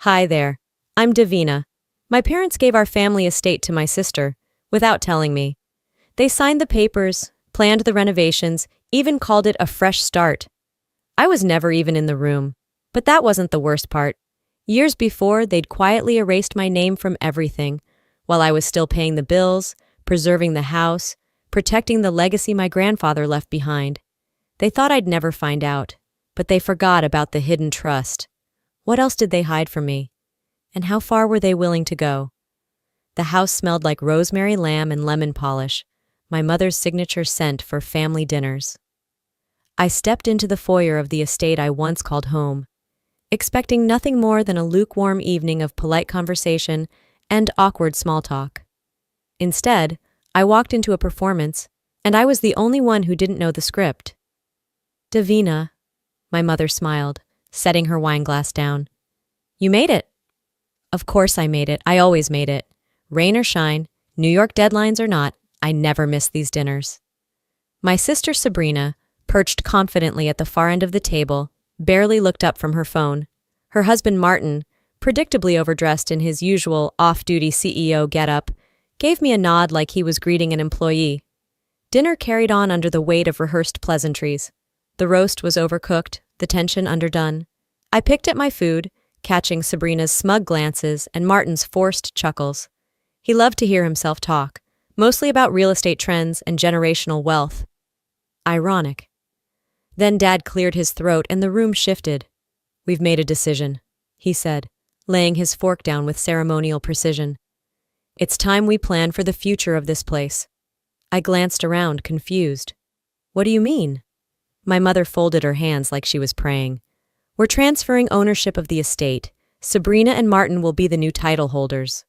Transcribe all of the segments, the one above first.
Hi there. I'm Davina. My parents gave our family estate to my sister, without telling me. They signed the papers, planned the renovations, even called it a fresh start. I was never even in the room. But that wasn't the worst part. Years before, they'd quietly erased my name from everything, while I was still paying the bills, preserving the house, protecting the legacy my grandfather left behind. They thought I'd never find out, but they forgot about the hidden trust. What else did they hide from me? And how far were they willing to go? The house smelled like rosemary lamb and lemon polish, my mother's signature scent for family dinners. I stepped into the foyer of the estate I once called home, expecting nothing more than a lukewarm evening of polite conversation and awkward small talk. Instead, I walked into a performance, and I was the only one who didn't know the script. Davina, my mother smiled, setting her wine glass down. You made it. Of course I made it. I always made it. Rain or shine, New York deadlines or not, I never missed these dinners. My sister Sabrina, perched confidently at the far end of the table, barely looked up from her phone. Her husband Martin, predictably overdressed in his usual off-duty CEO getup, gave me a nod like he was greeting an employee. Dinner carried on under the weight of rehearsed pleasantries. The roast was overcooked, the tension underdone. I picked at my food, catching Sabrina's smug glances and Martin's forced chuckles. He loved to hear himself talk, mostly about real estate trends and generational wealth. Ironic. Then Dad cleared his throat and the room shifted. We've made a decision, he said, laying his fork down with ceremonial precision. It's time we plan for the future of this place. I glanced around, confused. What do you mean? My mother folded her hands like she was praying. We're transferring ownership of the estate. Sabrina and Martin will be the new title holders.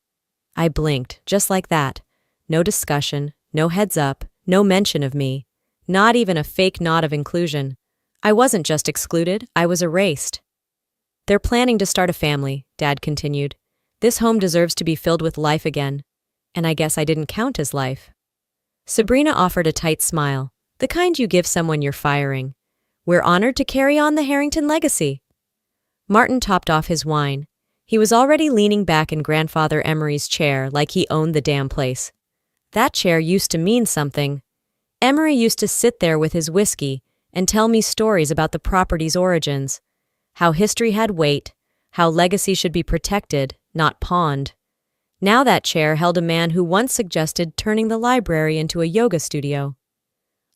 I blinked, just like that. No discussion, no heads up, no mention of me. Not even a fake nod of inclusion. I wasn't just excluded, I was erased. They're planning to start a family, Dad continued. This home deserves to be filled with life again. And I guess I didn't count as life. Sabrina offered a tight smile, the kind you give someone you're firing. We're honored to carry on the Harrington legacy. Martin topped off his wine. He was already leaning back in Grandfather Emery's chair like he owned the damn place. That chair used to mean something. Emery used to sit there with his whiskey and tell me stories about the property's origins, how history had weight, how legacy should be protected, not pawned. Now that chair held a man who once suggested turning the library into a yoga studio.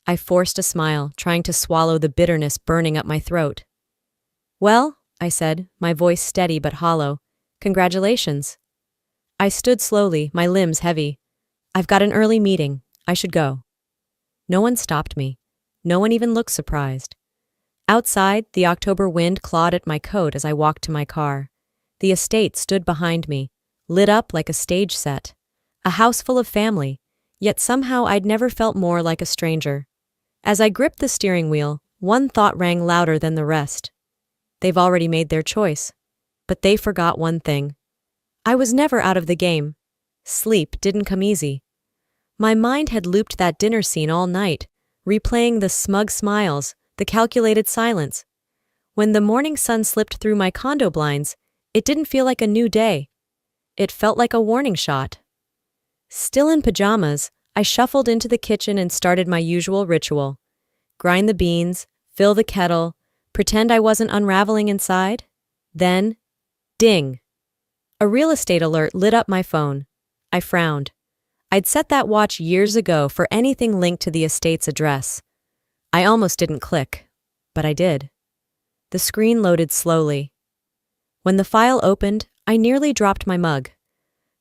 I forced a smile, trying to swallow the bitterness burning up my throat. Well, I said, my voice steady but hollow, congratulations. I stood slowly, my limbs heavy. I've got an early meeting. I should go. No one stopped me. No one even looked surprised. Outside, the October wind clawed at my coat as I walked to my car. The estate stood behind me, lit up like a stage set. A house full of family, yet somehow I'd never felt more like a stranger. As I gripped the steering wheel, one thought rang louder than the rest. They've already made their choice. But they forgot one thing. I was never out of the game. Sleep didn't come easy. My mind had looped that dinner scene all night, replaying the smug smiles, the calculated silence. When the morning sun slipped through my condo blinds, it didn't feel like a new day. It felt like a warning shot. Still in pajamas, I shuffled into the kitchen and started my usual ritual. Grind the beans, fill the kettle, pretend I wasn't unraveling inside. Then, ding! A real estate alert lit up my phone. I frowned. I'd set that watch years ago for anything linked to the estate's address. I almost didn't click, but I did. The screen loaded slowly. When the file opened, I nearly dropped my mug.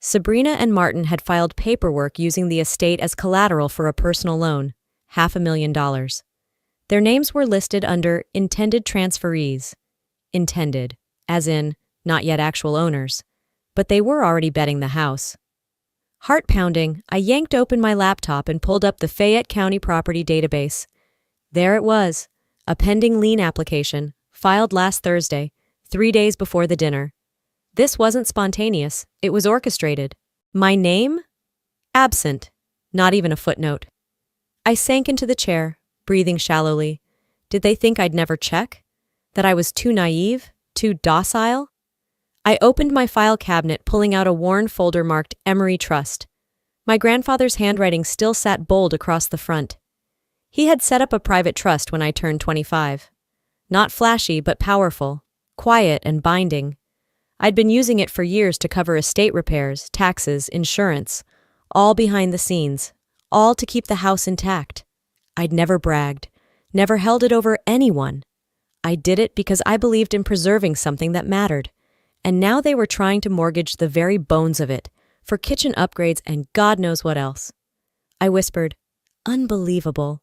Sabrina and Martin had filed paperwork using the estate as collateral for a personal loan, $500,000. Their names were listed under intended transferees. Intended, as in, not yet actual owners. But they were already betting the house. Heart pounding, I yanked open my laptop and pulled up the Fayette County Property Database. There it was, a pending lien application, filed last Thursday, 3 days before the dinner. This wasn't spontaneous, it was orchestrated. My name? Absent. Not even a footnote. I sank into the chair, breathing shallowly. Did they think I'd never check? That I was too naive? Too docile? I opened my file cabinet, pulling out a worn folder marked Emery Trust. My grandfather's handwriting still sat bold across the front. He had set up a private trust when I turned 25. Not flashy, but powerful, quiet and binding. I'd been using it for years to cover estate repairs, taxes, insurance, all behind the scenes, all to keep the house intact. I'd never bragged, never held it over anyone. I did it because I believed in preserving something that mattered, and now they were trying to mortgage the very bones of it for kitchen upgrades and God knows what else. I whispered, "Unbelievable."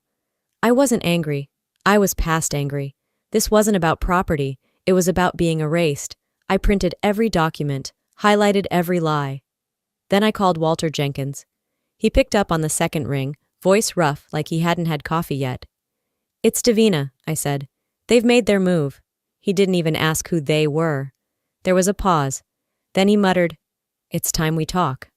I wasn't angry. I was past angry. This wasn't about property. It was about being erased. I printed every document, highlighted every lie. Then I called Walter Jenkins. He picked up on the second ring, voice rough like he hadn't had coffee yet. "It's Davina," I said. "They've made their move." He didn't even ask who they were. There was a pause. Then he muttered, "It's time we talk."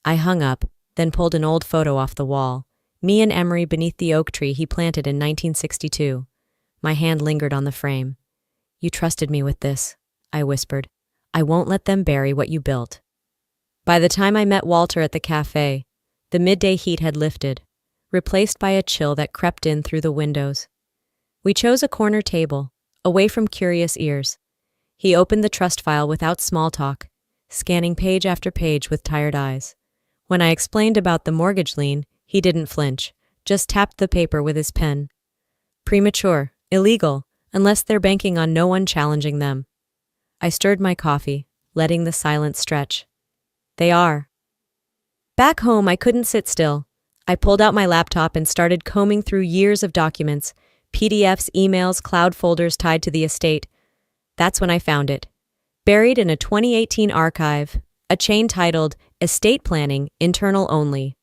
I hung up, then pulled an old photo off the wall. Me and Emery beneath the oak tree he planted in 1962. My hand lingered on the frame. "You trusted me with this," I whispered. "I won't let them bury what you built." By the time I met Walter at the cafe, the midday heat had lifted, replaced by a chill that crept in through the windows. We chose a corner table, away from curious ears. He opened the trust file without small talk, scanning page after page with tired eyes. When I explained about the mortgage lien, he didn't flinch, just tapped the paper with his pen. "Premature, illegal, unless they're banking on no one challenging them." I stirred my coffee, letting the silence stretch. "They are." Back home, I couldn't sit still. I pulled out my laptop and started combing through years of documents, PDFs, emails, cloud folders tied to the estate. That's when I found it. Buried in a 2018 archive, a chain titled Estate Planning, Internal Only.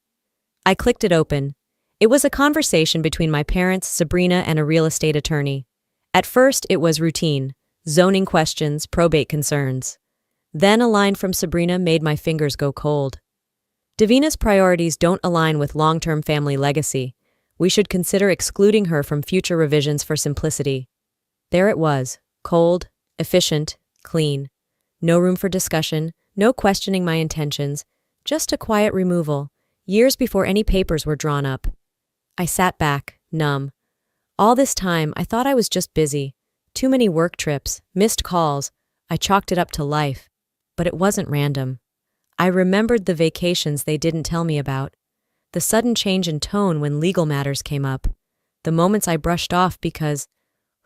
I clicked it open. It was a conversation between my parents, Sabrina, and a real estate attorney. At first, it was routine, zoning questions, probate concerns. Then a line from Sabrina made my fingers go cold. "Davina's priorities don't align with long-term family legacy. We should consider excluding her from future revisions for simplicity." There it was, cold, efficient, clean. No room for discussion, no questioning my intentions, just a quiet removal, years before any papers were drawn up. I sat back, numb. All this time, I thought I was just busy. Too many work trips, missed calls. I chalked it up to life. But it wasn't random. I remembered the vacations they didn't tell me about, the sudden change in tone when legal matters came up, the moments I brushed off because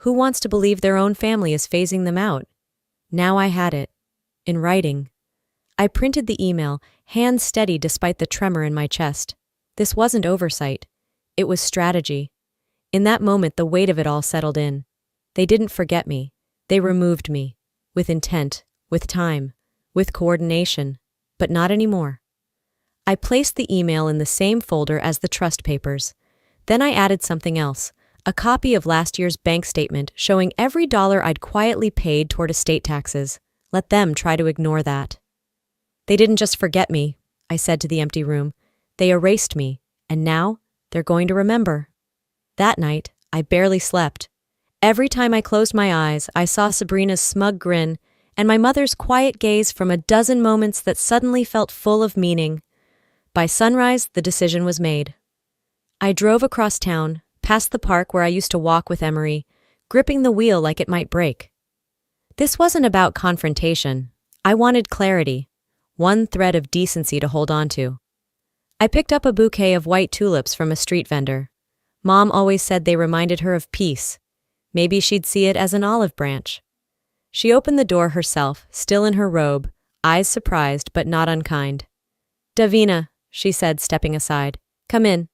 who wants to believe their own family is phasing them out? Now I had it. In writing. I printed the email, hands steady despite the tremor in my chest. This wasn't oversight. It was strategy. In that moment, the weight of it all settled in. They didn't forget me. They removed me. With intent, with time, with coordination. But not anymore. I placed the email in the same folder as the trust papers. Then I added something else, a copy of last year's bank statement showing every dollar I'd quietly paid toward estate taxes. Let them try to ignore that. "They didn't just forget me," I said to the empty room. "They erased me, and now they're going to remember." That night, I barely slept. Every time I closed my eyes, I saw Sabrina's smug grin and my mother's quiet gaze from a dozen moments that suddenly felt full of meaning. By sunrise, the decision was made. I drove across town, past the park where I used to walk with Emery, gripping the wheel like it might break. This wasn't about confrontation. I wanted clarity, one thread of decency to hold on to. I picked up a bouquet of white tulips from a street vendor. Mom always said they reminded her of peace. Maybe she'd see it as an olive branch. She opened the door herself, still in her robe, eyes surprised but not unkind. "Davina," she said, stepping aside. "Come in."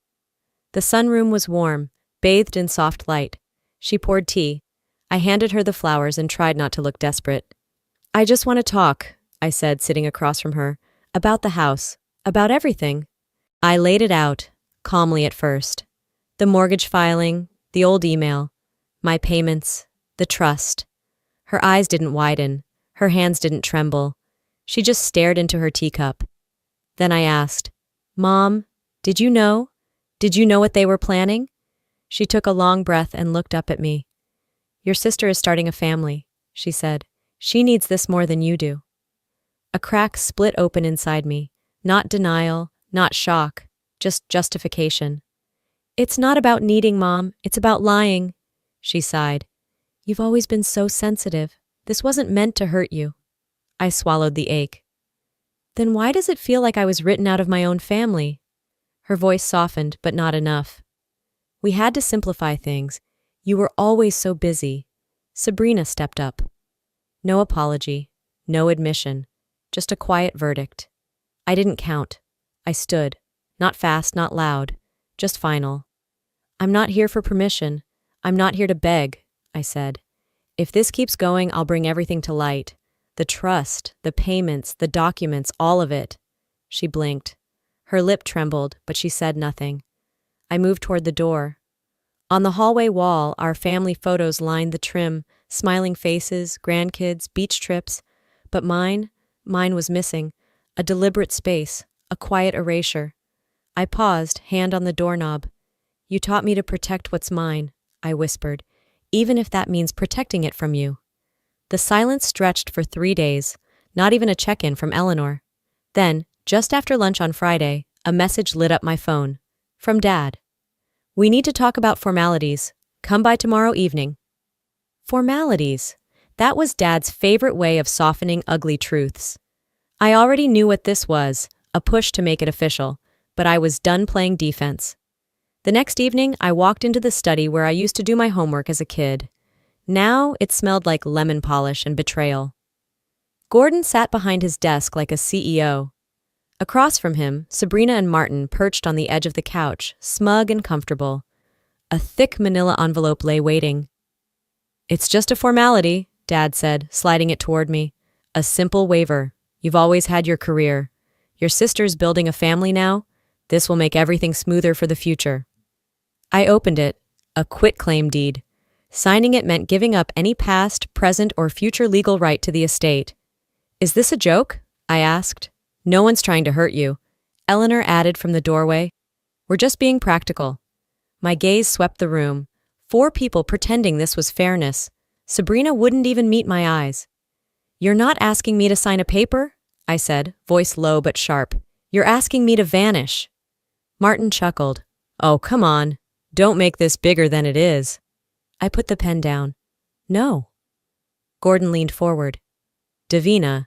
The sunroom was warm, bathed in soft light. She poured tea. I handed her the flowers and tried not to look desperate. "I just want to talk," I said, sitting across from her, "about the house, about everything." I laid it out, calmly at first. The mortgage filing, the old email, my payments, the trust. Her eyes didn't widen, her hands didn't tremble. She just stared into her teacup. Then I asked, "Mom, did you know? Did you know what they were planning?" She took a long breath and looked up at me. "Your sister is starting a family," she said. "She needs this more than you do." A crack split open inside me. Not denial, not shock, just justification. "It's not about needing, Mom. It's about lying," she sighed. "You've always been so sensitive. This wasn't meant to hurt you." I swallowed the ache. "Then why does it feel like I was written out of my own family?" Her voice softened, but not enough. "We had to simplify things. You were always so busy." Sabrina stepped up. No apology, no admission, just a quiet verdict. I didn't count. I stood. Not fast, not loud, just final. "I'm not here for permission. I'm not here to beg," I said. "If this keeps going, I'll bring everything to light. The trust, the payments, the documents, all of it." She blinked. Her lip trembled, but she said nothing. I moved toward the door. On the hallway wall, our family photos lined the trim, smiling faces, grandkids, beach trips. But mine was missing. A deliberate space, a quiet erasure. I paused, hand on the doorknob. "You taught me to protect what's mine," I whispered, "even if that means protecting it from you." The silence stretched for 3 days, not even a check-in from Eleanor. Then, just after lunch on Friday, a message lit up my phone. From Dad. "We need to talk about formalities. Come by tomorrow evening." Formalities. That was Dad's favorite way of softening ugly truths. I already knew what this was, a push to make it official, but I was done playing defense. The next evening, I walked into the study where I used to do my homework as a kid. Now, it smelled like lemon polish and betrayal. Gordon sat behind his desk like a CEO. Across from him, Sabrina and Martin perched on the edge of the couch, smug and comfortable. A thick manila envelope lay waiting. "It's just a formality," Dad said, sliding it toward me. "A simple waiver. You've always had your career. Your sister's building a family now. This will make everything smoother for the future." I opened it. A quitclaim deed. Signing it meant giving up any past, present, or future legal right to the estate. "Is this a joke?" I asked. "No one's trying to hurt you," Eleanor added from the doorway. "We're just being practical." My gaze swept the room. 4 people pretending this was fairness. Sabrina wouldn't even meet my eyes. "You're not asking me to sign a paper?" I said, voice low but sharp. "You're asking me to vanish." Martin chuckled. "Oh, come on. Don't make this bigger than it is." I put the pen down. "No." Gordon leaned forward. "Davina,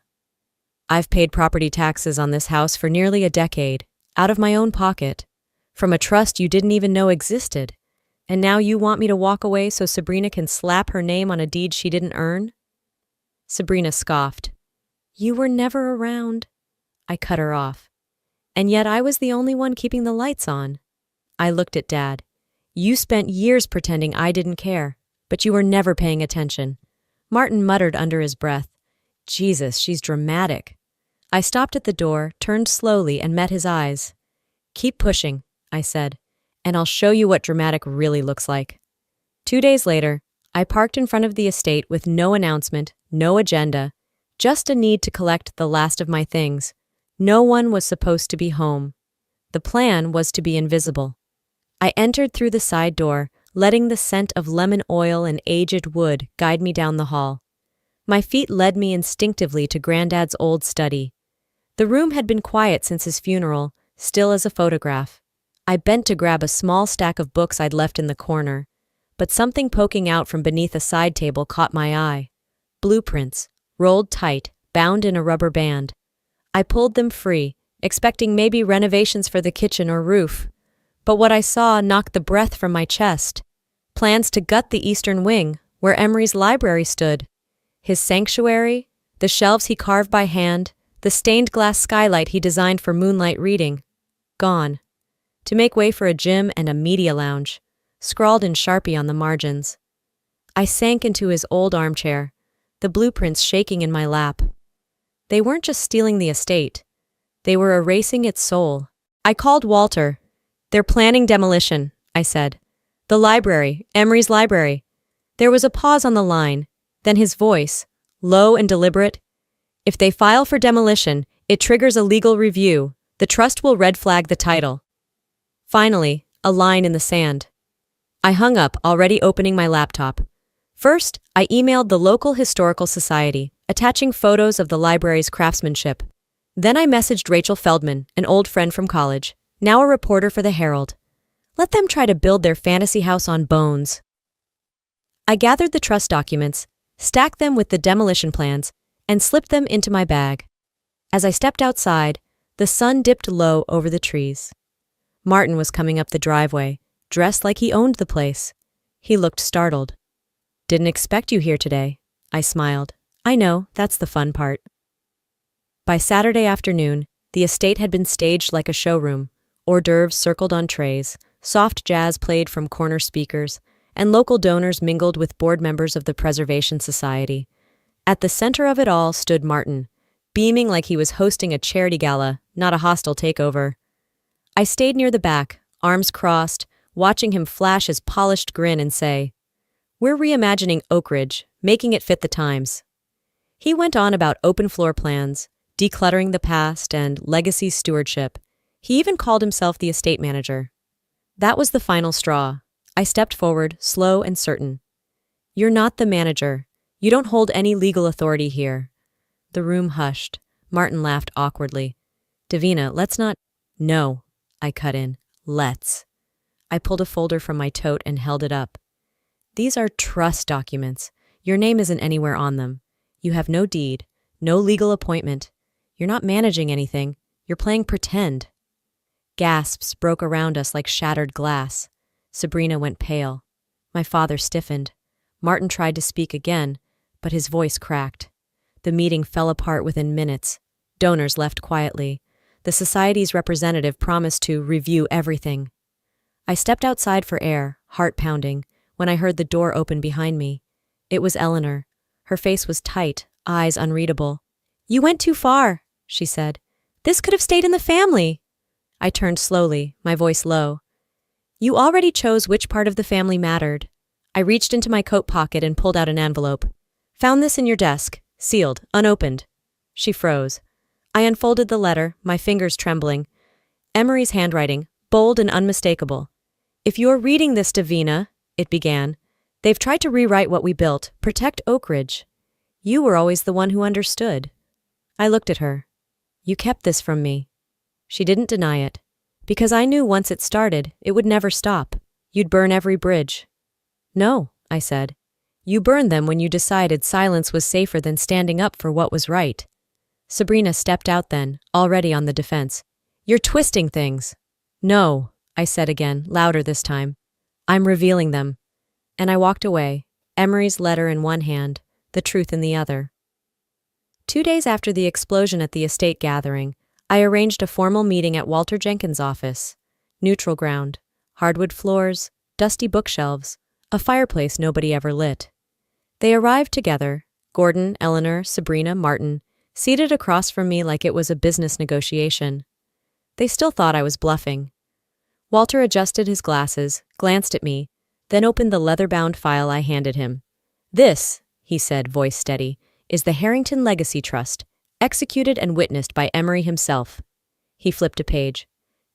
I've paid property taxes on this house for nearly a decade, out of my own pocket, from a trust you didn't even know existed. And now you want me to walk away so Sabrina can slap her name on a deed she didn't earn?" Sabrina scoffed. "You were never around." I cut her off. "And yet I was the only one keeping the lights on." I looked at Dad. "You spent years pretending I didn't care, but you were never paying attention." Martin muttered under his breath, "Jesus, she's dramatic." I stopped at the door, turned slowly, and met his eyes. "Keep pushing," I said, "and I'll show you what dramatic really looks like." 2 days later, I parked in front of the estate with no announcement, no agenda, just a need to collect the last of my things. No one was supposed to be home. The plan was to be invisible. I entered through the side door, letting the scent of lemon oil and aged wood guide me down the hall. My feet led me instinctively to Granddad's old study. The room had been quiet since his funeral, still as a photograph. I bent to grab a small stack of books I'd left in the corner, but something poking out from beneath a side table caught my eye. Blueprints, rolled tight, bound in a rubber band. I pulled them free, expecting maybe renovations for the kitchen or roof. But what I saw knocked the breath from my chest. Plans to gut the eastern wing, where Emery's library stood. His sanctuary, the shelves he carved by hand, the stained glass skylight he designed for moonlight reading. Gone. To make way for a gym and a media lounge, scrawled in Sharpie on the margins. I sank into his old armchair, the blueprints shaking in my lap. They weren't just stealing the estate. They were erasing its soul. I called Walter. "They're planning demolition," I said. "The library, Emery's library." There was a pause on the line, then his voice, low and deliberate. "If they file for demolition, it triggers a legal review. The trust will red flag the title." Finally, a line in the sand. I hung up, already opening my laptop. First, I emailed the local historical society, attaching photos of the library's craftsmanship. Then I messaged Rachel Feldman, an old friend from college, now a reporter for the Herald. Let them try to build their fantasy house on bones. I gathered the trust documents, stacked them with the demolition plans, and slipped them into my bag. As I stepped outside, the sun dipped low over the trees. Martin was coming up the driveway, dressed like he owned the place. He looked startled. "Didn't expect you here today," I smiled. "I know, that's the fun part." By Saturday afternoon, the estate had been staged like a showroom. Hors d'oeuvres circled on trays, soft jazz played from corner speakers, and local donors mingled with board members of the Preservation Society. At the center of it all stood Martin, beaming like he was hosting a charity gala, not a hostile takeover. I stayed near the back, arms crossed, watching him flash his polished grin and say, "We're reimagining Oak Ridge, making it fit the times." He went on about open floor plans, decluttering the past, and legacy stewardship. He even called himself the estate manager. That was the final straw. I stepped forward, slow and certain. "You're not the manager. You don't hold any legal authority here." The room hushed. Martin laughed awkwardly. "Davina, let's not—" "No," I cut in. "Let's." I pulled a folder from my tote and held it up. "These are trust documents. Your name isn't anywhere on them. You have no deed, no legal appointment. You're not managing anything. You're playing pretend." Gasps broke around us like shattered glass. Sabrina went pale. My father stiffened. Martin tried to speak again, but his voice cracked. The meeting fell apart within minutes. Donors left quietly. The society's representative promised to review everything. I stepped outside for air, heart pounding, when I heard the door open behind me. It was Eleanor. Her face was tight, eyes unreadable. "You went too far," she said. "This could have stayed in the family." I turned slowly, my voice low. "You already chose which part of the family mattered." I reached into my coat pocket and pulled out an envelope. "Found this in your desk, sealed, unopened." She froze. I unfolded the letter, my fingers trembling. Emery's handwriting, bold and unmistakable. "If you're reading this, Davina," it began, "they've tried to rewrite what we built, protect Oak Ridge. You were always the one who understood." I looked at her. "You kept this from me." She didn't deny it. "Because I knew once it started, it would never stop. You'd burn every bridge." "No," I said. "You burned them when you decided silence was safer than standing up for what was right." Sabrina stepped out then, already on the defense. "You're twisting things." "No," I said again, louder this time. "I'm revealing them." And I walked away, Emery's letter in one hand, the truth in the other. 2 days after the explosion at the estate gathering, I arranged a formal meeting at Walter Jenkins' office. Neutral ground, hardwood floors, dusty bookshelves, a fireplace nobody ever lit. They arrived together, Gordon, Eleanor, Sabrina, Martin, seated across from me like it was a business negotiation. They still thought I was bluffing. Walter adjusted his glasses, glanced at me, then opened the leather-bound file I handed him. "This," he said, voice steady, "is the Harrington Legacy Trust, executed and witnessed by Emery himself." He flipped a page.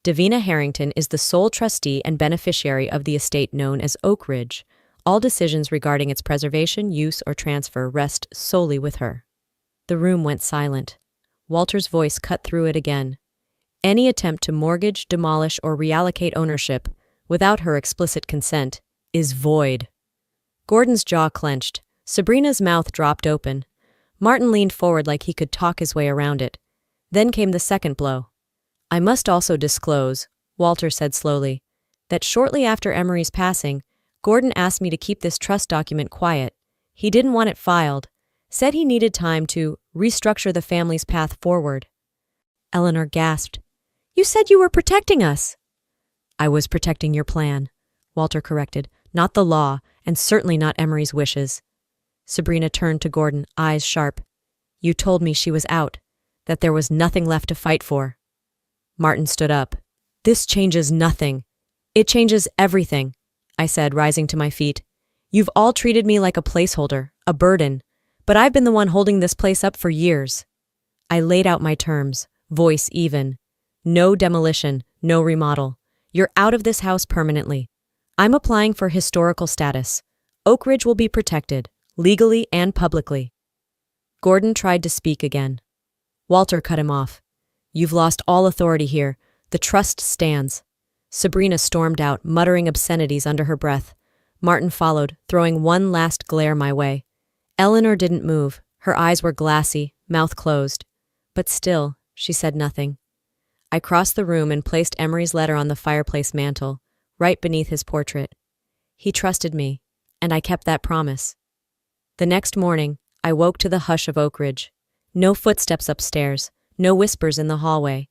"Davina Harrington is the sole trustee and beneficiary of the estate known as Oak Ridge. All decisions regarding its preservation, use, or transfer rest solely with her." The room went silent. Walter's voice cut through it again. "Any attempt to mortgage, demolish, or reallocate ownership, without her explicit consent, is void." Gordon's jaw clenched. Sabrina's mouth dropped open. Martin leaned forward like he could talk his way around it. Then came the second blow. "I must also disclose," Walter said slowly, "that shortly after Emery's passing, Gordon asked me to keep this trust document quiet. He didn't want it filed, said he needed time to restructure the family's path forward." Eleanor gasped. "You said you were protecting us." "I was protecting your plan," Walter corrected, "not the law, and certainly not Emery's wishes." Sabrina turned to Gordon, eyes sharp. "You told me she was out, that there was nothing left to fight for." Martin stood up. "This changes nothing. It changes everything," I said, rising to my feet. "You've all treated me like a placeholder, a burden, but I've been the one holding this place up for years." I laid out my terms, voice even. "No demolition, no remodel. You're out of this house permanently. I'm applying for historical status. Oak Ridge will be protected, legally and publicly." Gordon tried to speak again. Walter cut him off. You've lost all authority here. The trust stands. Sabrina stormed out, muttering obscenities under her breath. Martin followed, throwing one last glare my way. Eleanor didn't move. Her eyes were glassy, mouth closed. But still, she said nothing. I crossed the room and placed Emery's letter on the fireplace mantel, right beneath his portrait. He trusted me, and I kept that promise. The next morning, I woke to the hush of Oak Ridge. No footsteps upstairs, no whispers in the hallway,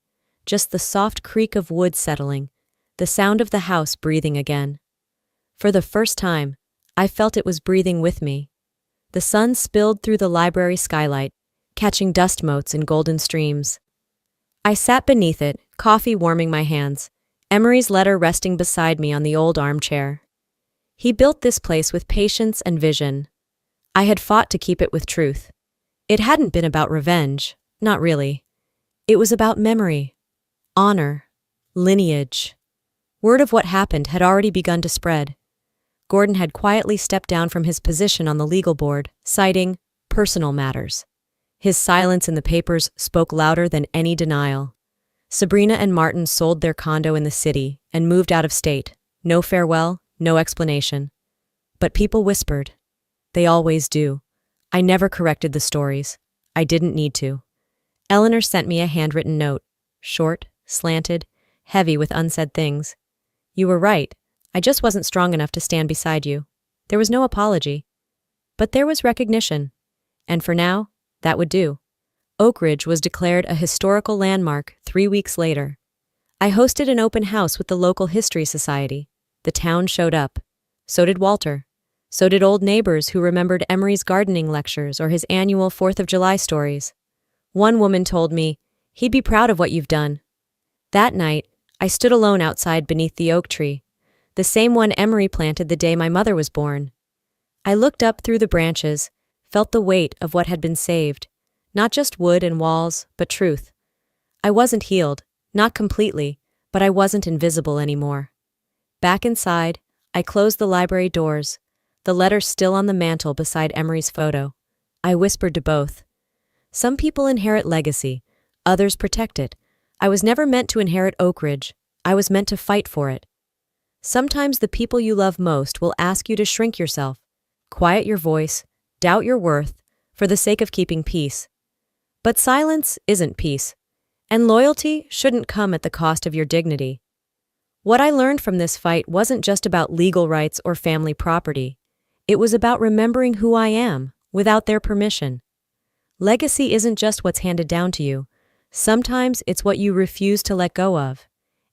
just the soft creak of wood settling, the sound of the house breathing again. For the first time, I felt it was breathing with me. The sun spilled through the library skylight, catching dust motes in golden streams. I sat beneath it, coffee warming my hands, Emery's letter resting beside me on the old armchair. He built this place with patience and vision. I had fought to keep it with truth. It hadn't been about revenge, not really. It was about memory, honor, lineage. Word of what happened had already begun to spread. Gordon had quietly stepped down from his position on the legal board, citing personal matters. His silence in the papers spoke louder than any denial. Sabrina and Martin sold their condo in the city and moved out of state. No farewell, no explanation. But people whispered. They always do. I never corrected the stories. I didn't need to. Eleanor sent me a handwritten note. Short, slanted, heavy with unsaid things. You were right. I just wasn't strong enough to stand beside you. There was no apology. But there was recognition. And for now, that would do. Oak Ridge was declared a historical landmark 3 weeks later. I hosted an open house with the local history society. The town showed up. So did Walter. So did old neighbors who remembered Emery's gardening lectures or his annual 4th of July stories. One woman told me, "He'd be proud of what you've done." That night, I stood alone outside beneath the oak tree, the same one Emery planted the day my mother was born. I looked up through the branches, felt the weight of what had been saved, not just wood and walls, but truth. I wasn't healed, not completely, but I wasn't invisible anymore. Back inside, I closed the library doors, the letter still on the mantel beside Emery's photo. I whispered to both. Some people inherit legacy, others protect it. I was never meant to inherit Oak Ridge. I was meant to fight for it. Sometimes the people you love most will ask you to shrink yourself, quiet your voice, doubt your worth, for the sake of keeping peace. But silence isn't peace, and loyalty shouldn't come at the cost of your dignity. What I learned from this fight wasn't just about legal rights or family property. It was about remembering who I am, without their permission. Legacy isn't just what's handed down to you. Sometimes it's what you refuse to let go of.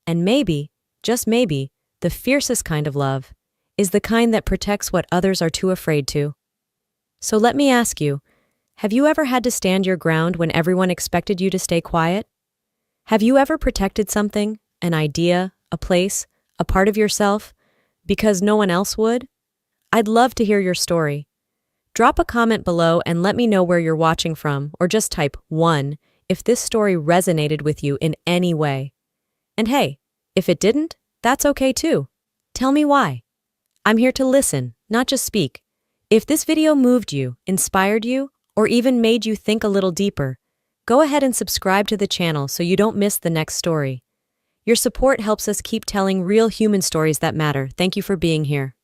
And maybe, just maybe, the fiercest kind of love is the kind that protects what others are too afraid to. So let me ask you, have you ever had to stand your ground when everyone expected you to stay quiet? Have you ever protected something, an idea, a place, a part of yourself, because no one else would? I'd love to hear your story. Drop a comment below and let me know where you're watching from, or just type 1 if this story resonated with you in any way. And hey, if it didn't, that's okay too. Tell me why. I'm here to listen, not just speak. If this video moved you, inspired you, or even made you think a little deeper, go ahead and subscribe to the channel so you don't miss the next story. Your support helps us keep telling real human stories that matter. Thank you for being here.